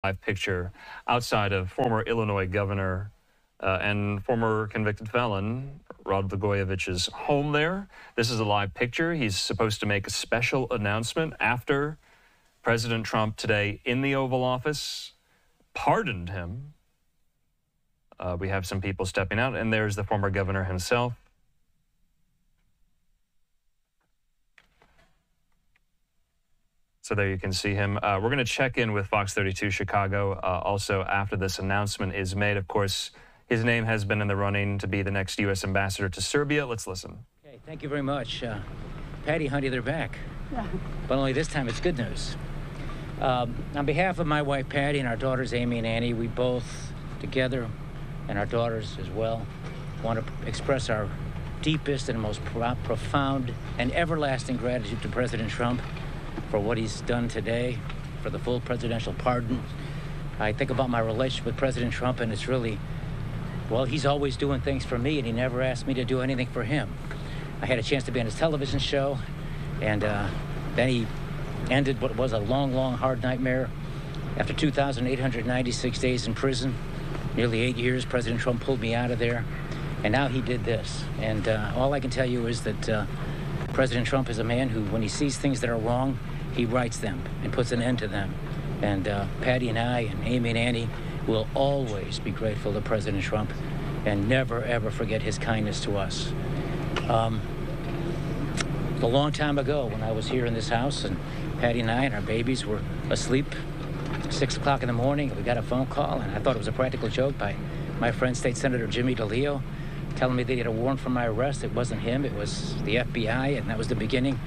live picture outside of former Illinois governor and former convicted felon Rod Blagojevich's home there. This is a live picture. He's supposed to make a special announcement after President Trump today in the Oval Office pardoned him. We have some people stepping out, and there's the former governor himself. So there you can see him. We're going to check in with Fox 32 Chicago also after this announcement is made. Of course, his name has been in the running to be the next U.S. ambassador to Serbia. Let's listen. Okay, thank you very much. Patty, honey, they're back. Yeah. But only this time it's good news. On behalf of my wife, Patty, and our daughters, Amy and Annie, we both, together, and our daughters as well, want to express our deepest and most profound and everlasting gratitude to President Trump for what he's done today, for the full presidential pardon. I think about my relationship with President Trump, and it's really, well, he's always doing things for me, and he never asked me to do anything for him. I had a chance to be on his television show, and then he ended what was a long, long, hard nightmare. After 2,896 days in prison, nearly 8 years, President Trump pulled me out of there, and now he did this. And all I can tell you is that President Trump is a man who, when he sees things that are wrong, he rights them and puts an end to them. And Patty and I and Amy and Annie will always be grateful to President Trump and never, ever forget his kindness to us. A long time ago, when I was here in this house, and Patty and I and our babies were asleep, 6 o'clock in the morning, we got a phone call, and I thought it was a practical joke by my friend, State Senator Jimmy DeLeo, telling me they had a warrant for my arrest. It wasn't him, it was the FBI, and that was the beginning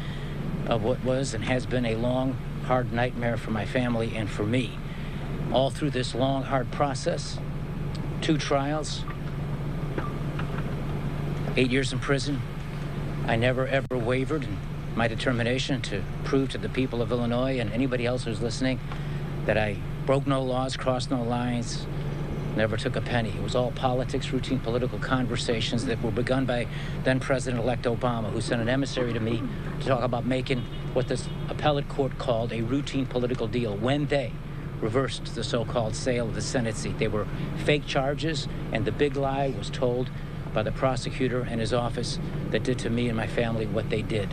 of what was and has been a long, hard nightmare for my family and for me. All through this long, hard process, 2 trials, 8 years in prison, I never, ever wavered in my determination to prove to the people of Illinois and anybody else who's listening that I broke no laws, crossed no lines, never took a penny. It was all politics, routine political conversations that were begun by then President-elect Obama, who sent an emissary to me to talk about making what this appellate court called a routine political deal when they reversed the so-called sale of the Senate seat. They were fake charges, and the big lie was told by the prosecutor and his office that did to me and my family what they did.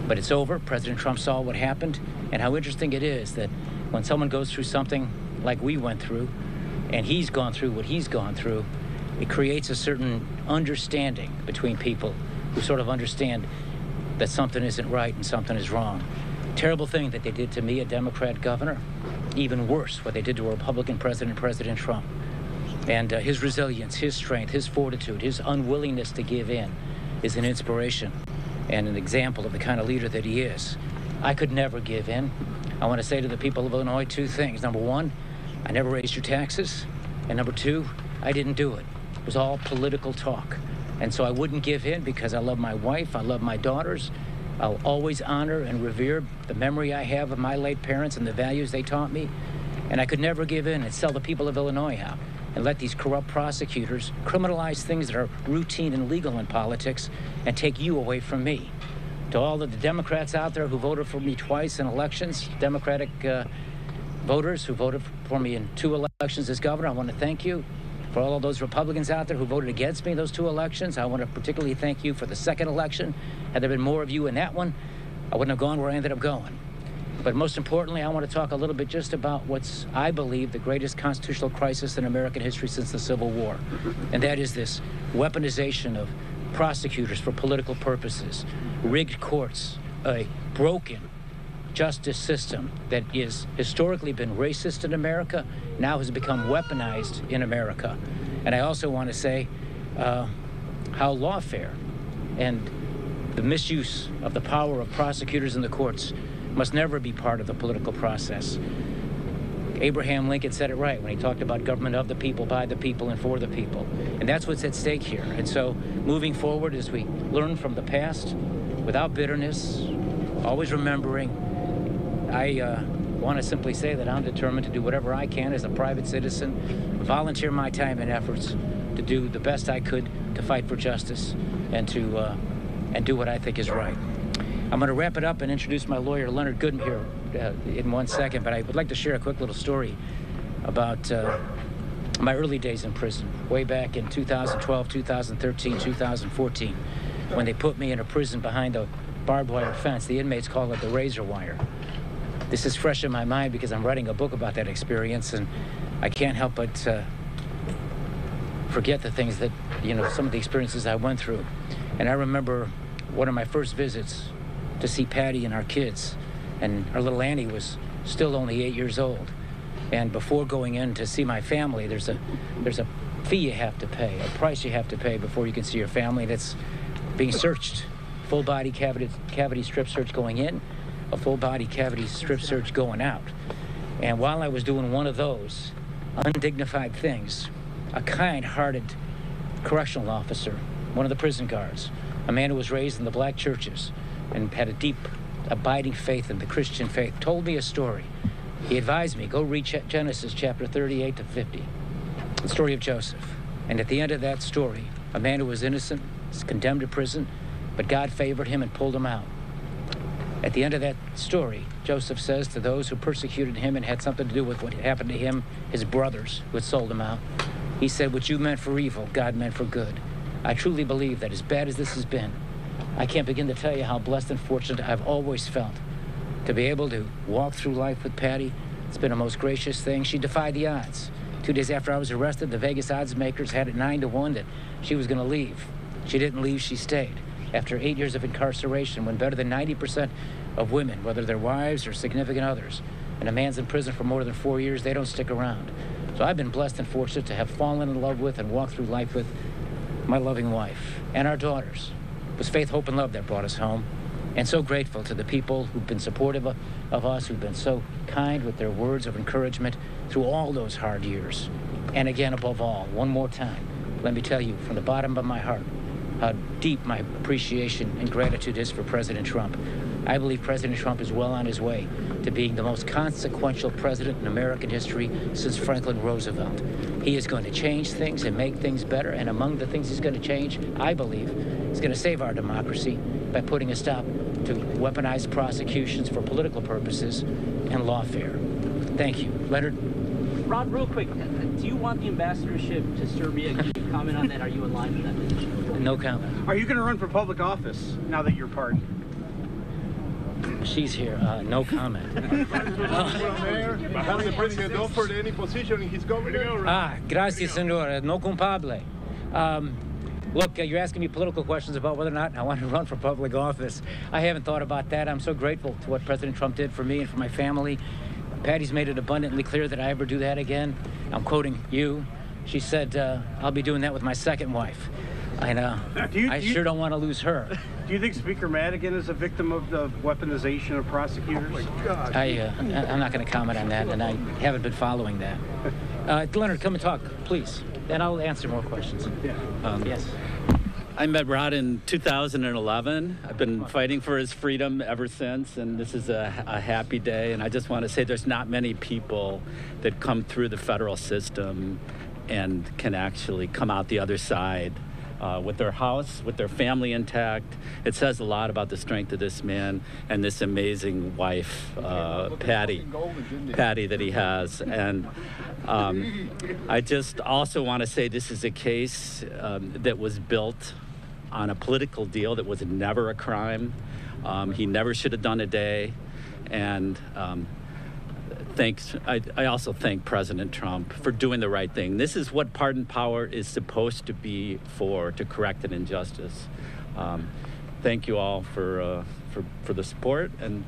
But it's over. President Trump saw what happened, and how interesting it is that when someone goes through something like we went through, and he's gone through what he's gone through, it creates a certain understanding between people who sort of understand that something isn't right and something is wrong. Terrible thing that they did to me, a Democrat governor. Even worse, what they did to a Republican president, President Trump. And his resilience, his strength, his fortitude, his unwillingness to give in is an inspiration and an example of the kind of leader that he is. I could never give in. I want to say to the people of Illinois 2 things. Number 1, I never raised your taxes. And number 2, I didn't do it. It was all political talk. And so I wouldn't give in because I love my wife, I love my daughters. I'll always honor and revere the memory I have of my late parents and the values they taught me. And I could never give in and sell the people of Illinois out and let these corrupt prosecutors criminalize things that are routine and legal in politics and take you away from me. To all of the Democrats out there who voted for me twice in elections, Democratic voters who voted for me in 2 elections as governor, I want to thank you. For all of those Republicans out there who voted against me in those 2 elections, I want to particularly thank you for the 2nd election. Had there been more of you in that one, I wouldn't have gone where I ended up going. But most importantly, I want to talk a little bit just about what's, I believe, the greatest constitutional crisis in American history since the Civil War. And that is this weaponization of prosecutors for political purposes, rigged courts, a broken justice system that is historically been racist in America, now has become weaponized in America. And I also want to say how lawfare and the misuse of the power of prosecutors in the courts must never be part of the political process. Abraham Lincoln said it right when he talked about government of the people, by the people, and for the people. And that's what's at stake here. And so moving forward, as we learn from the past, without bitterness, always remembering, I want to simply say that I'm determined to do whatever I can as a private citizen, volunteer my time and efforts to do the best I could to fight for justice and to do what I think is right. I'm going to wrap it up and introduce my lawyer, Leonard Goodman, here in 1 second, but I would like to share a quick little story. about my early days in prison, way back in 2012, 2013, 2014, when they put me in a prison behind a barbed wire fence. The inmates call it the razor wire. This is fresh in my mind because I'm writing a book about that experience, and I can't help but forget the things that, some of the experiences I went through. And I remember one of my first visits to see Patty and our kids, and our little Annie was still only 8 years old. And before going in to see my family, there's a fee you have to pay, a price you have to pay before you can see your family. That's being searched. Full body cavity strip search going in, a full body cavity strip search going out. And while I was doing one of those undignified things, a kind-hearted correctional officer, one of the prison guards, a man who was raised in the black churches and had a deep, abiding faith in the Christian faith, told me a story. He advised me, go read Genesis chapter 38 to 50, the story of Joseph. And at the end of that story, a man who was innocent was condemned to prison, but God favored him and pulled him out. At the end of that story, Joseph says to those who persecuted him and had something to do with what happened to him, his brothers who had sold him out, he said, what you meant for evil, God meant for good. I truly believe that as bad as this has been, I can't begin to tell you how blessed and fortunate I've always felt to be able to walk through life with Patty. It's been a most gracious thing. She defied the odds. 2 days after I was arrested, the Vegas odds makers had it 9-1 that she was going to leave. She didn't leave, she stayed. After 8 years of incarceration, when better than 90% of women, whether they're wives or significant others, and a man's in prison for more than 4 years, they don't stick around. So I've been blessed and fortunate to have fallen in love with and walked through life with my loving wife and our daughters. It was faith, hope, and love that brought us home. And so grateful to the people who've been supportive of us, who've been so kind with their words of encouragement through all those hard years. And again, above all, one more time, let me tell you from the bottom of my heart how deep my appreciation and gratitude is for President Trump. I believe President Trump is well on his way to being the most consequential president in American history since Franklin Roosevelt. He is going to change things and make things better, and among the things he's going to change, I believe, he's going to save our democracy by putting a stop to weaponized prosecutions for political purposes and lawfare. Thank you. Leonard? Rod, real quick, do you want the ambassadorship to Serbia? Can you comment on that? Are you in line for that position? No comment. Are you going to run for public office now that you're pardoned? She's here. No comment. Has the president offered any position in his government? Gracias, senor. No culpable. Look, you're asking me political questions about whether or not I want to run for public office. I haven't thought about that. I'm so grateful to what President Trump did for me and for my family. Patty's made it abundantly clear that I ever do that again. I'm quoting you. She said, I'll be doing that with my second wife. I know. I sure don't want to lose her. Do you think Speaker Madigan is a victim of the weaponization of prosecutors? Oh my God. I'm not going to comment on that, and I haven't been following that. Leonard, come and talk, please. Then I'll answer more questions. Yeah. Yes. I met Rod in 2011. I've been fighting for his freedom ever since, and this is a happy day. And I just want to say there's not many people that come through the federal system and can actually come out the other side with their house, with their family intact. It says a lot about the strength of this man and this amazing wife, Patty that he has. And I just also want to say this is a case that was built on a political deal that was never a crime. He never should have done a day. And I also thank President Trump for doing the right thing. This is what pardon power is supposed to be for, to correct an injustice. Thank you all for the support, and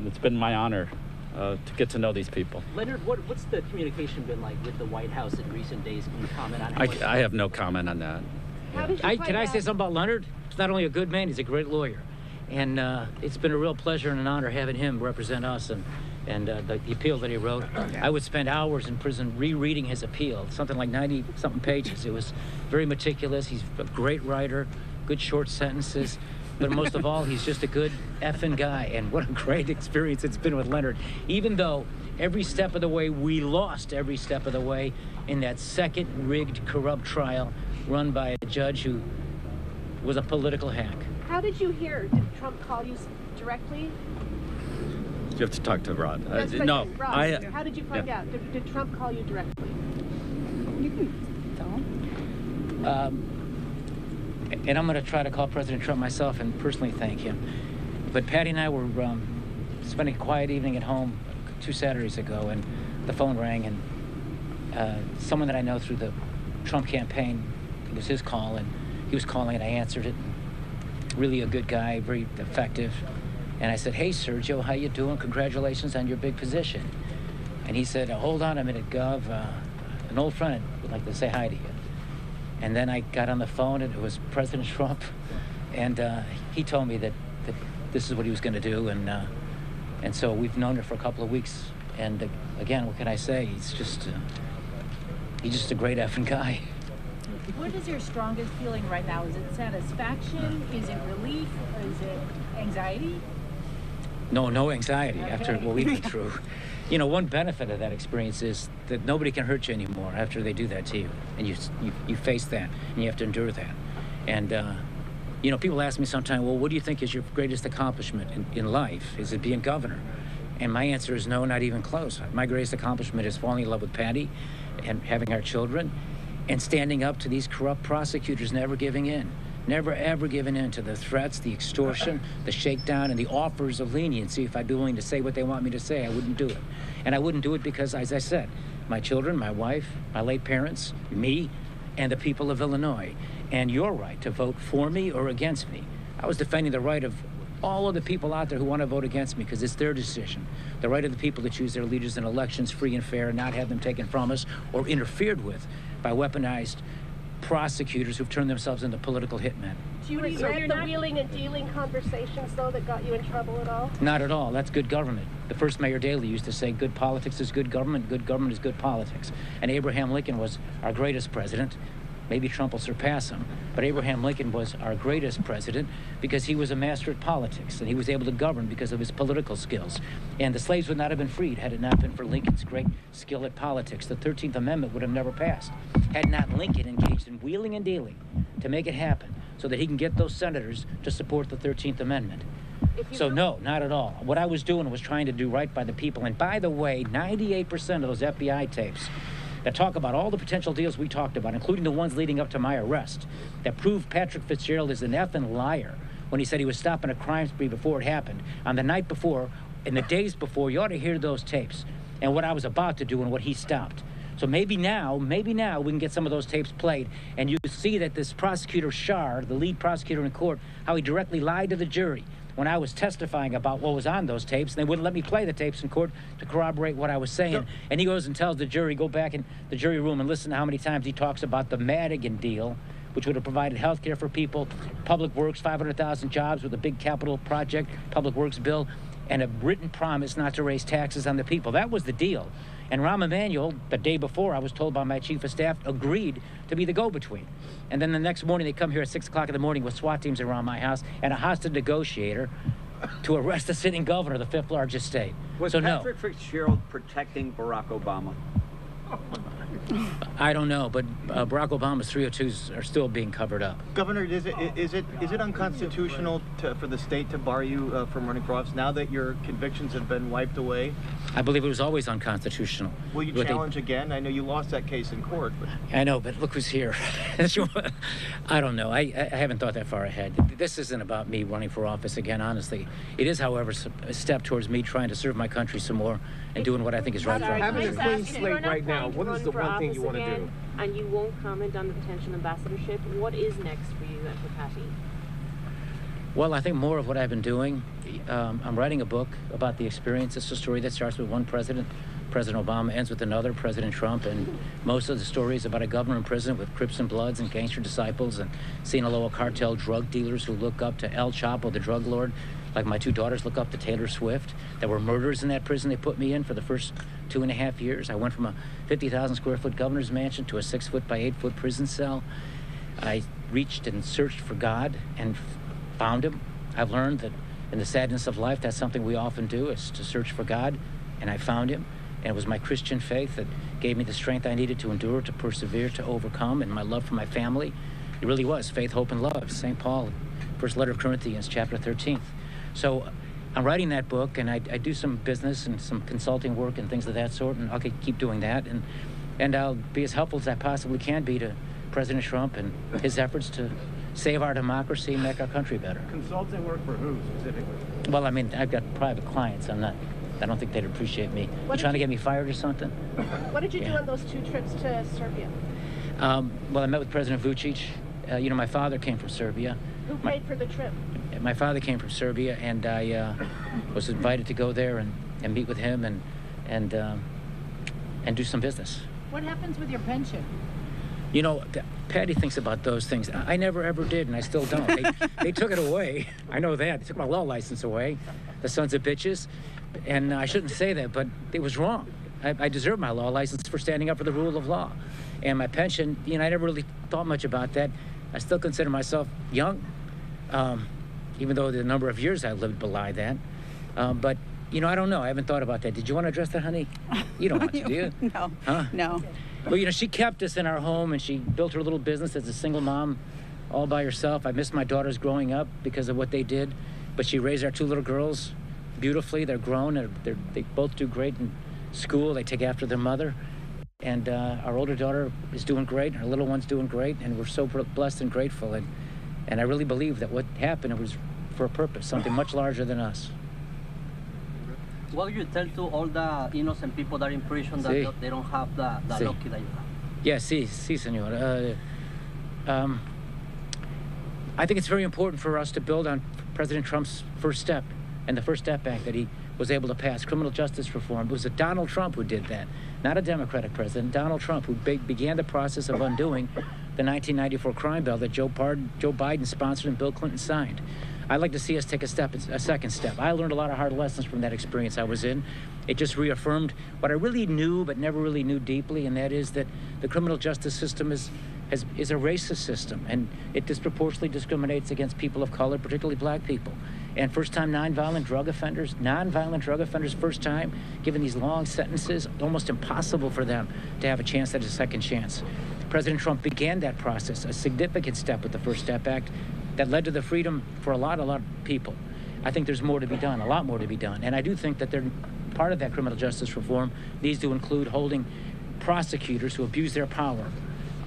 it's been my honor to get to know these people. Leonard, what's the communication been like with the White House in recent days? Can you comment on how I have no comment on that. Can I say something about Leonard? He's not only a good man, he's a great lawyer. And it's been a real pleasure and an honor having him represent us and the appeal that he wrote. I would spend hours in prison rereading his appeal, something like 90-something pages. It was very meticulous. He's a great writer, good short sentences. But most of all, he's just a good effing guy. And what a great experience it's been with Leonard. Even though every step of the way, we lost every step of the way in that second rigged, corrupt trial run by a judge who was a political hack. How did you hear? Did Trump call you directly? You have to talk to Rod. That's right. No, Rod, how did you find out? Did Trump call you directly? You can tell him. And I'm going to try to call President Trump myself and personally thank him. But Patty and I were spending a quiet evening at home 2 Saturdays ago, and the phone rang, and someone that I know through the Trump campaign, it was his call, and he was calling, and I answered it. Really a good guy, very effective. And I said, "Hey, Sergio, how you doing? Congratulations on your big position." And he said, "Hold on a minute, Gov. An old friend would like to say hi to you." And then I got on the phone, and it was President Trump, and he told me that this is what he was going to do, and so we've known it for a couple of weeks. And again, what can I say? He's just a great effing guy. What is your strongest feeling right now? Is it satisfaction? Is it relief? Or is it anxiety? No anxiety after what we've been through. You know, one benefit of that experience is that nobody can hurt you anymore after they do that to you, and you face that, and you have to endure that. And you know, people ask me sometimes, well, what do you think is your greatest accomplishment in life? Is it being governor? And my answer is no, not even close. My greatest accomplishment is falling in love with Patty and having our children and standing up to these corrupt prosecutors, never giving in. Never, ever giving in to the threats, the extortion, the shakedown, and the offers of leniency. If I'd be willing to say what they want me to say, I wouldn't do it. And I wouldn't do it because, as I said, my children, my wife, my late parents, me, and the people of Illinois, and your right to vote for me or against me. I was defending the right of all of the people out there who want to vote against me because it's their decision. The right of the people to choose their leaders in elections free and fair and not have them taken from us or interfered with by weaponized prosecutors who've turned themselves into political hitmen. Do you regret the wheeling and dealing conversations, though, that got you in trouble at all? Not at all. That's good government. The first Mayor Daley used to say, good politics is good government is good politics. And Abraham Lincoln was our greatest president. Maybe Trump will surpass him, but Abraham Lincoln was our greatest president because he was a master at politics, and he was able to govern because of his political skills. And the slaves would not have been freed had it not been for Lincoln's great skill at politics. The 13th Amendment would have never passed had not Lincoln engaged in wheeling and dealing to make it happen so that he can get those senators to support the 13th Amendment. So no, not at all. What I was doing was trying to do right by the people. And by the way, 98% of those FBI tapes that talk about all the potential deals we talked about, including the ones leading up to my arrest, that prove Patrick Fitzgerald is an effing liar when he said he was stopping a crime spree before it happened. On the night before, and the days before, you ought to hear those tapes and what I was about to do and what he stopped. So maybe now we can get some of those tapes played, and you see that this prosecutor Shar, the lead prosecutor in court, how he directly lied to the jury when I was testifying about what was on those tapes, and they wouldn't let me play the tapes in court to corroborate what I was saying. No. And he goes and tells the jury, go back in the jury room and listen to how many times he talks about the Madigan deal, which would have provided health care for people, public works, 500,000 jobs with a big capital project, public works bill, and a written promise not to raise taxes on the people. That was the deal. And Rahm Emanuel, the day before, I was told by my chief of staff, agreed to be the go-between. And then the next morning, they come here at 6 o'clock in the morning with SWAT teams around my house and a hostage negotiator to arrest the sitting governor of the 5th largest state. Was Patrick Fitzgerald protecting Barack Obama? I don't know, but Barack Obama's 302s are still being covered up. Governor, is it unconstitutional for the state to bar you from running for office now that your convictions have been wiped away? I believe it was always unconstitutional. Will you challenge again? I know you lost that case in court. But... I know, but look who's here. I don't know. I haven't thought that far ahead. This isn't about me running for office again, honestly. It is, however, a step towards me trying to serve my country some more and doing what I think is right for our country. Having a clean slate right now, what is the one thing you want to do? And you won't comment on the potential ambassadorship. What is next for you and for Patty? Well, I think more of what I've been doing. I'm writing a book about the experience. It's a story that starts with one president, President Obama, ends with another, President Trump, and most of the stories about a governor in prison with Crips and Bloods and gangster disciples and Sinaloa cartel drug dealers who look up to El Chapo, the drug lord, like my 2 daughters look up to Taylor Swift. There were murders in that prison they put me in for the first 2.5 years. I went from a 50,000 square foot governor's mansion to a 6 foot by 8 foot prison cell. I reached and searched for God and found him. I've learned that in the sadness of life, that's something we often do, is to search for God, and I found him. And it was my Christian faith that gave me the strength I needed to endure, to persevere, to overcome, and my love for my family. It really was faith, hope, and love. St. Paul, first letter of Corinthians, chapter 13. So I'm writing that book, and I do some business and some consulting work and things of that sort, and I'll keep doing that, and I'll be as helpful as I possibly can be to President Trump and his efforts to save our democracy and make our country better. Consulting work for who specifically? Well, I mean, I've got private clients. I don't think they'd appreciate me. You trying to get me fired or something? What did you do on those 2 trips to Serbia? Well, I met with President Vucic. You know, my father came from Serbia. Who paid for the trip? My father came from Serbia, and I was invited to go there and meet with him and do some business. What happens with your pension? You know, Patty thinks about those things. I never ever did, and I still don't. They took it away. I know that. They took my law license away, the sons of bitches. And I shouldn't say that, but it was wrong. I deserve my law license for standing up for the rule of law. And my pension, you know, I never really thought much about that. I still consider myself young, even though the number of years I've lived belie that. But, you know, I don't know. I haven't thought about that. Did you want to address that, honey? You don't want to, do you? No. Huh? No. Well, you know, she kept us in our home, and she built her little business as a single mom all by herself. I miss my daughters growing up because of what they did, but she raised our 2 little girls beautifully. They're grown, and they both do great in school. They take after their mother, and our older daughter is doing great, and our little one's doing great, and we're so blessed and grateful, and I really believe that what happened was for a purpose, something much larger than us. What do you tell to all the innocent people that are in prison that they don't have the lucky that you have? Yeah, sí, senor. I think it's very important for us to build on President Trump's first step and the First Step Act that he was able to pass, criminal justice reform. It was Donald Trump who did that, not a Democratic president. Donald Trump, who began the process of undoing the 1994 crime bill that Joe Biden sponsored and Bill Clinton signed. I'd like to see us take a second step. I learned a lot of hard lessons from that experience I was in. It just reaffirmed what I really knew but never really knew deeply, and that is that the criminal justice system is a racist system, and it disproportionately discriminates against people of color, particularly black people. And first-time nonviolent drug offenders, first time, given these long sentences, almost impossible for them to have a chance at a second chance. President Trump began that process, a significant step with the First Step Act, that led to the freedom for a lot of people. I think there's more to be done, a lot more to be done. And I do think that part of that criminal justice reform needs to include holding prosecutors who abuse their power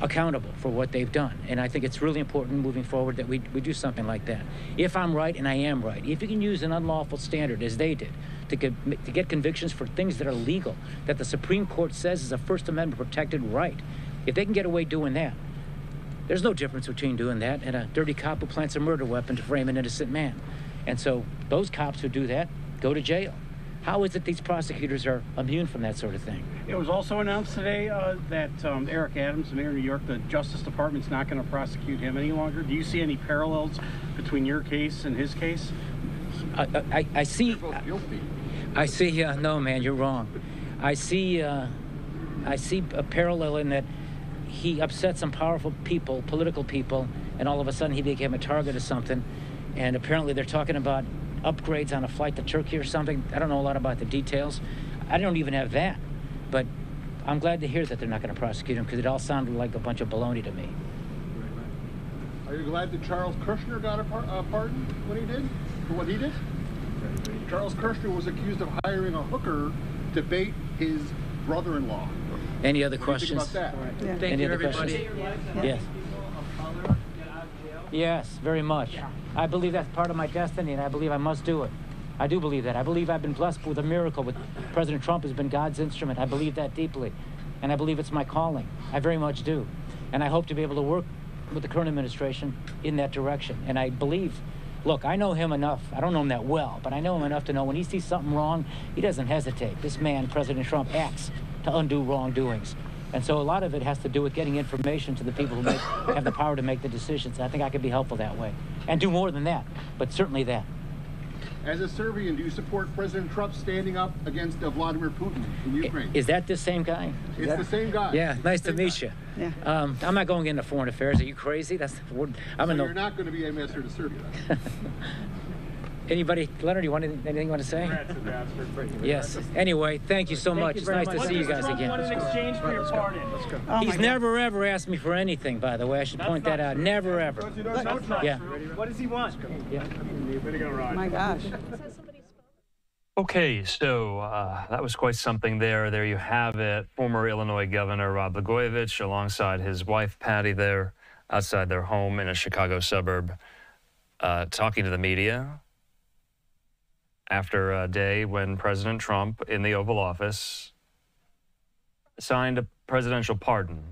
accountable for what they've done. And I think it's really important moving forward that we do something like that. If I'm right, and I am right, if you can use an unlawful standard, as they did, to get convictions for things that are legal, that the Supreme Court says is a First Amendment protected right, if they can get away doing that, there's no difference between doing that and a dirty cop who plants a murder weapon to frame an innocent man. And so those cops who do that go to jail. How is it these prosecutors are immune from that sort of thing? It was also announced today that Eric Adams, the mayor of New York, the Justice Department's not going to prosecute him any longer. Do you see any parallels between your case and his case? I see. No, man, you're wrong. I see a parallel in that he upset some powerful people, political people, and all of a sudden he became a target of something. And apparently they're talking about upgrades on a flight to Turkey or something. I don't know a lot about the details. I don't even have that. But I'm glad to hear that they're not going to prosecute him, because it all sounded like a bunch of baloney to me. Are you glad that Charles Kushner got a pardon when he did, for what he did? Charles Kushner was accused of hiring a hooker to bait his brother-in-law. Any other questions? What do you think about that? Yeah. Thank you, everybody. Yes. Yes, very much. I believe that's part of my destiny, and I believe I must do it. I do believe that. I believe I've been blessed with a miracle. With President Trump has been God's instrument. I believe that deeply, and I believe it's my calling. I very much do, and I hope to be able to work with the current administration in that direction. And I believe, look, I know him enough. I don't know him that well, but I know him enough to know when he sees something wrong, he doesn't hesitate. This man, President Trump, acts to undo wrongdoings. And so a lot of it has to do with getting information to the people who have the power to make the decisions. I think I could be helpful that way, and do more than that, but certainly that. As a Serbian, do you support President Trump standing up against Vladimir Putin in Ukraine? Is that the same guy? It's the same guy. Yeah, nice to meet you. Yeah. I'm not going into foreign affairs. Are you crazy? That's the word. You're not going to be ambassador to Serbia. Anybody, Leonard, you want anything you want to say? Yes. Anyway, thank you so much. It's nice to see you guys again. What in exchange for your pardon? Oh He's never ever asked me for anything, by the way. I should point that out. Never ever. That's not Yeah. true. What does he want? Yeah. My gosh. Says somebody Okay, so that was quite something there. There you have it. Former Illinois Governor Rod Blagojevich alongside his wife Patty there outside their home in a Chicago suburb talking to the media after a day when President Trump in the Oval Office signed a presidential pardon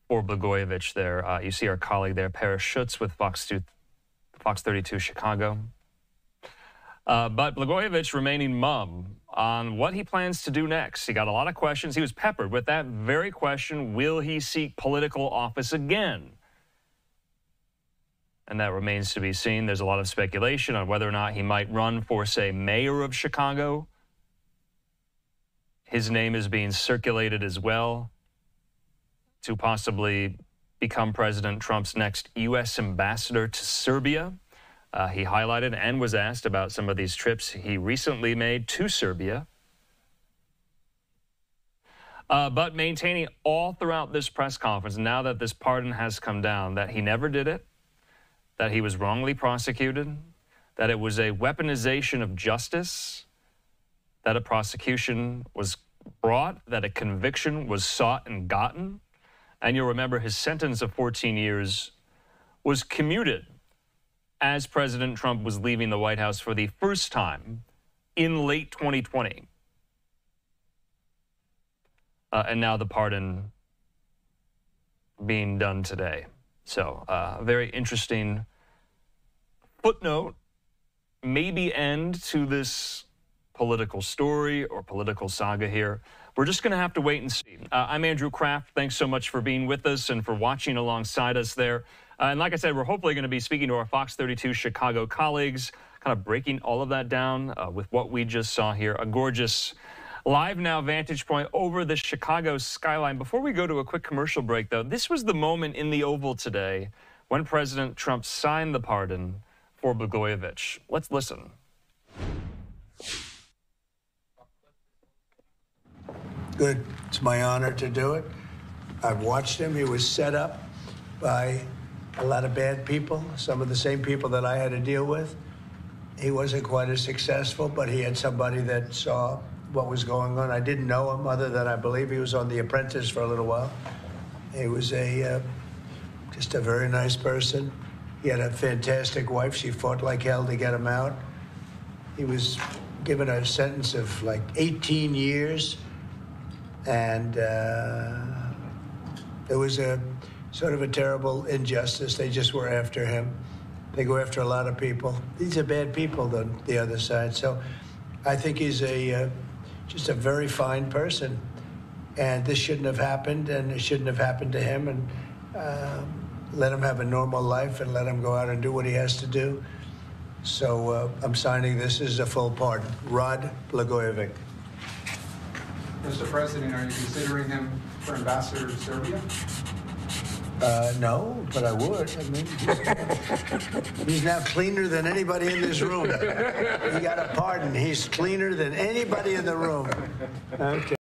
for Blagojevich there. You see our colleague there, Paris Schutz with Fox 32 Chicago. But Blagojevich remaining mum on what he plans to do next. He got a lot of questions. He was peppered with that very question, will he seek political office again? And that remains to be seen. There's a lot of speculation on whether or not he might run for, say, mayor of Chicago. His name is being circulated as well to possibly become President Trump's next U.S. ambassador to Serbia. He highlighted and was asked about some of these trips he recently made to Serbia. But maintaining all throughout this press conference, now that this pardon has come down, that he never did it, that he was wrongly prosecuted, that it was a weaponization of justice, that a prosecution was brought, that a conviction was sought and gotten. And you'll remember his sentence of 14 years was commuted as President Trump was leaving the White House for the first time in late 2020. And now the pardon being done today. So very interesting footnote, maybe end to this political story or political saga here. We're just going to have to wait and see. I'm Andrew Kraft. Thanks so much for being with us and for watching alongside us there. And like I said, we're hopefully going to be speaking to our Fox 32 Chicago colleagues, kind of breaking all of that down with what we just saw here. A gorgeous live now vantage point over the Chicago skyline. Before we go to a quick commercial break, though, this was the moment in the Oval today when President Trump signed the pardon for Blagojevich. Let's listen. Good. It's my honor to do it. I've watched him. He was set up by a lot of bad people, some of the same people that I had to deal with. He wasn't quite as successful, but he had somebody that saw what was going on. I didn't know him other than I believe he was on The Apprentice for a little while. He was just a very nice person. He had a fantastic wife. She fought like hell to get him out. He was given a sentence of like 18 years. And it was a sort of a terrible injustice. They just were after him. They go after a lot of people. These are bad people on the other side. So I think he's just a very fine person. And this shouldn't have happened, and it shouldn't have happened to him. And let him have a normal life and let him go out and do what he has to do. So I'm signing this as a full pardon. Rod Blagojevich. Mr. President, are you considering him for ambassador to Serbia? No, but I would. I mean, he's now cleaner than anybody in this room. He got a pardon. He's cleaner than anybody in the room. Okay.